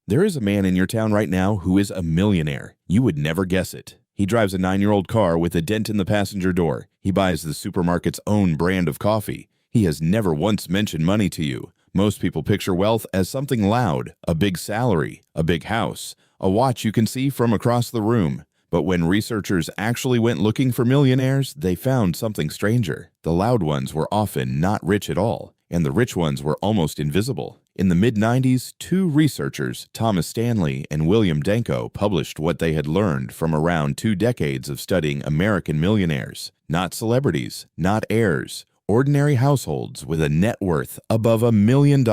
There is a man in your town right now who is a millionaire. You would never guess it. He drives a 9-year-old car with a dent in the passenger door. He buys the supermarket's own brand of coffee. He has never once mentioned money to you. Most people picture wealth as something loud, a big salary, a big house, a watch you can see from across the room. But when researchers actually went looking for millionaires, they found something stranger. The loud ones were often not rich at all, and the rich ones were almost invisible. In the mid-90s, two researchers, Thomas Stanley and William Danko, published what they had learned from around 2 decades of studying American millionaires. Not celebrities, not heirs, ordinary households with a net worth above $1 million.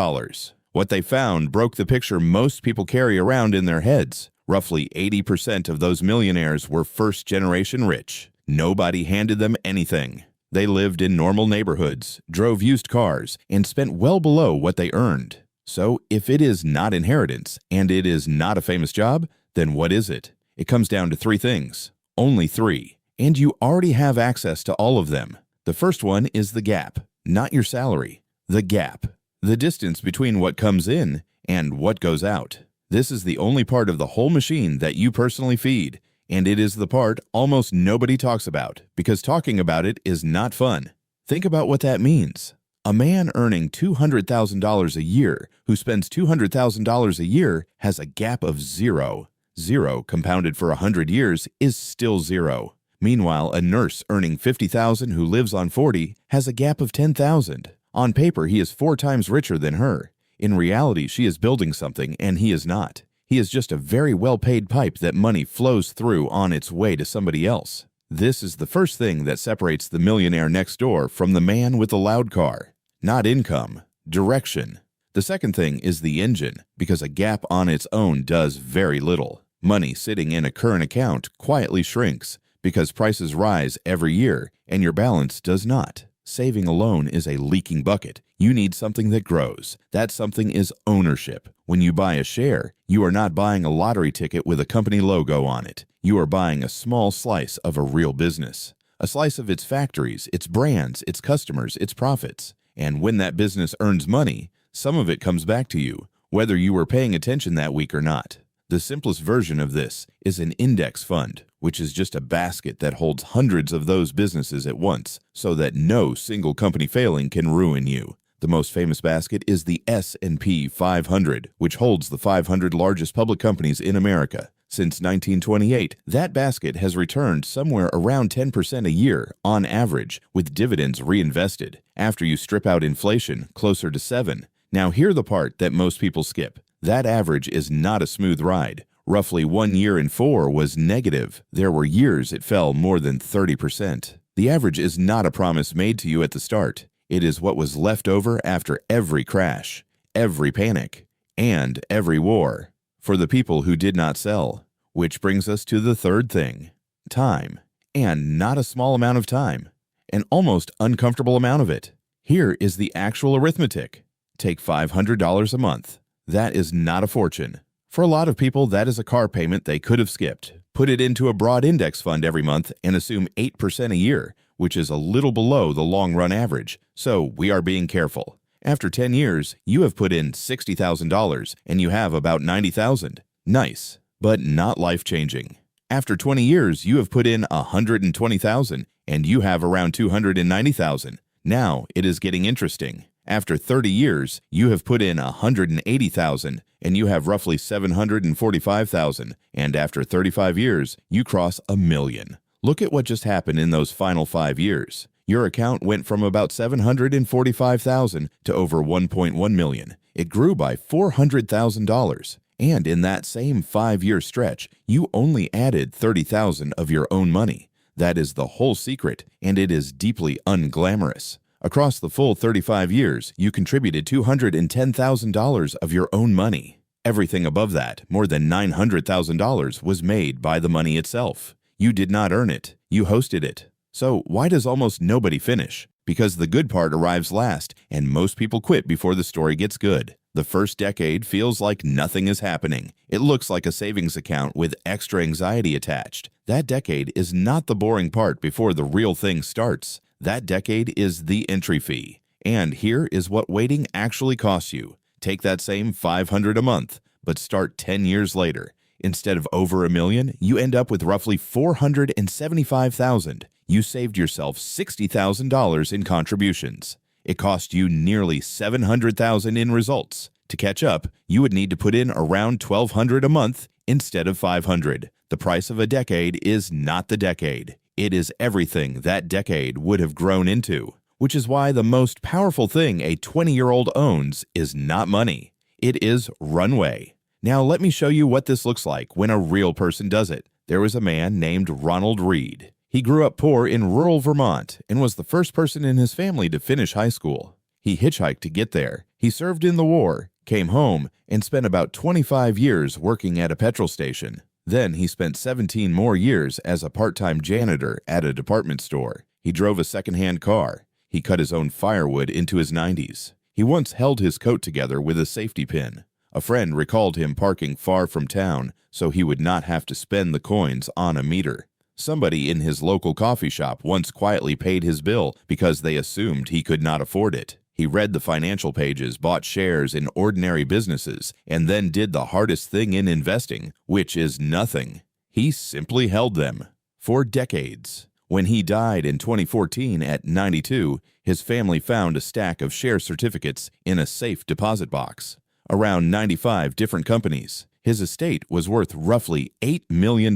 What they found broke the picture most people carry around in their heads. Roughly 80% of those millionaires were first-generation rich. Nobody handed them anything. They lived in normal neighborhoods, drove used cars, and spent well below what they earned. So if it is not inheritance and it is not a famous job, then what is it? It comes down to 3 things. Only 3. And you already have access to all of them. The first one is the gap, not your salary. The gap. The distance between what comes in and what goes out. This is the only part of the whole machine that you personally feed, and it is the part almost nobody talks about, because talking about it is not fun. Think about what that means. A man earning $200,000 a year who spends $200,000 a year has a gap of 0. 0 compounded for 100 years is still 0. Meanwhile, a nurse earning $50,000 who lives on 40 has a gap of $10,000. On paper, he is 4 times richer than her. In reality, she is building something and he is not. He is just a very well-paid pipe that money flows through on its way to somebody else. This is the first thing that separates the millionaire next door from the man with the loud car. Not income, direction. The second thing is the engine, because a gap on its own does very little. Money sitting in a current account quietly shrinks because prices rise every year and your balance does not. Saving alone is a leaking bucket. You need something that grows. That something is ownership. When you buy a share, you are not buying a lottery ticket with a company logo on it. You are buying a small slice of a real business. A slice of its factories, its brands, its customers, its profits. And when that business earns money, some of it comes back to you, whether you were paying attention that week or not. The simplest version of this is an index fund, which is just a basket that holds hundreds of those businesses at once, so that no single company failing can ruin you. The most famous basket is the S&P 500, which holds the 500 largest public companies in America. Since 1928, that basket has returned somewhere around 10% a year, on average, with dividends reinvested. After you strip out inflation, closer to 7%. Now hear the part that most people skip. That average is not a smooth ride. Roughly 1 year in 4 was negative. There were years it fell more than 30%. The average is not a promise made to you at the start. It is what was left over after every crash, every panic, and every war. For the people who did not sell. Which brings us to the third thing. Time. And not a small amount of time. An almost uncomfortable amount of it. Here is the actual arithmetic. Take $500 a month. That is not a fortune. For a lot of people, that is a car payment they could have skipped. Put it into a broad index fund every month and assume 8% a year, which is a little below the long-run average. So we are being careful. After 10 years, you have put in $60,000 and you have about $90,000. Nice, but not life-changing. After 20 years, you have put in $120,000 and you have around $290,000. Now it is getting interesting. After 30 years, you have put in $180,000 and you have roughly $745,000. And after 35 years, you cross $1 million. Look at what just happened in those final 5 years. Your account went from about $745,000 to over $1.1 million. It grew by $400,000. And in that same 5-year stretch, you only added $30,000 of your own money. That is the whole secret, and it is deeply unglamorous. Across the full 35 years, you contributed $210,000 of your own money. Everything above that, more than $900,000, was made by the money itself. You did not earn it. You hosted it. So why does almost nobody finish? Because the good part arrives last, and most people quit before the story gets good. The first decade feels like nothing is happening. It looks like a savings account with extra anxiety attached. That decade is not the boring part before the real thing starts. That decade is the entry fee. And here is what waiting actually costs you. Take that same $500 a month, but start 10 years later. Instead of over $1 million, you end up with roughly $475,000. You saved yourself $60,000 in contributions. It cost you nearly $700,000 in results. To catch up, you would need to put in around $1,200 a month instead of $500. The price of a decade is not the decade. It is everything that decade would have grown into, which is why the most powerful thing a 20-year-old owns is not money. It is runway. Now let me show you what this looks like when a real person does it. There was a man named Ronald Reed. He grew up poor in rural Vermont and was the first person in his family to finish high school. He hitchhiked to get there. He served in the war, came home, and spent about 25 years working at a petrol station. Then he spent 17 more years as a part-time janitor at a department store. He drove a second-hand car. He cut his own firewood into his 90s. He once held his coat together with a safety pin. A friend recalled him parking far from town so he would not have to spend the coins on a meter. Somebody in his local coffee shop once quietly paid his bill because they assumed he could not afford it. He read the financial pages, bought shares in ordinary businesses, and then did the hardest thing in investing, which is nothing. He simply held them for decades. When he died in 2014 at 92, his family found a stack of share certificates in a safe deposit box. Around 95 different companies. His estate was worth roughly $8 million.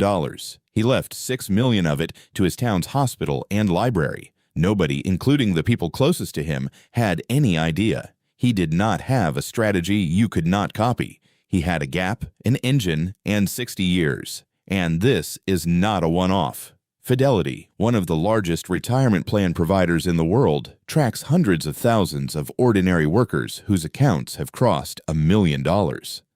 He left $6 million of it to his town's hospital and library. Nobody, including the people closest to him, had any idea. He did not have a strategy you could not copy. He had a gap, an engine, and 60 years. And this is not a one-off. Fidelity, one of the largest retirement plan providers in the world, tracks hundreds of thousands of ordinary workers whose accounts have crossed $1 million.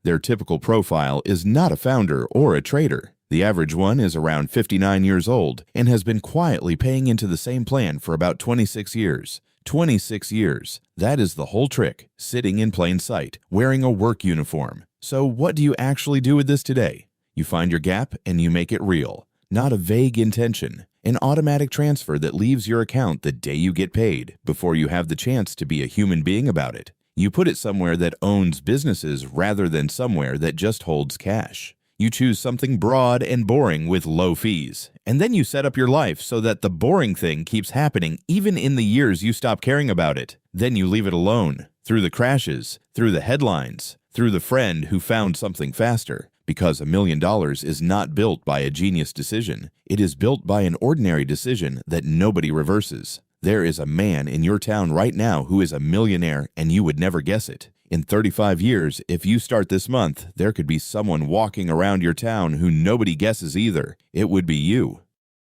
Their typical profile is not a founder or a trader. The average one is around 59 years old and has been quietly paying into the same plan for about 26 years. 26 years. That is the whole trick, sitting in plain sight, wearing a work uniform. So what do you actually do with this today? You find your gap and you make it real. Not a vague intention, an automatic transfer that leaves your account the day you get paid, before you have the chance to be a human being about it. You put it somewhere that owns businesses rather than somewhere that just holds cash. You choose something broad and boring with low fees, and then you set up your life so that the boring thing keeps happening even in the years you stop caring about it. Then you leave it alone, through the crashes, through the headlines, through the friend who found something faster. Because $1 million is not built by a genius decision. It is built by an ordinary decision that nobody reverses. There is a man in your town right now who is a millionaire, and you would never guess it. In 35 years, if you start this month, there could be someone walking around your town who nobody guesses either. It would be you.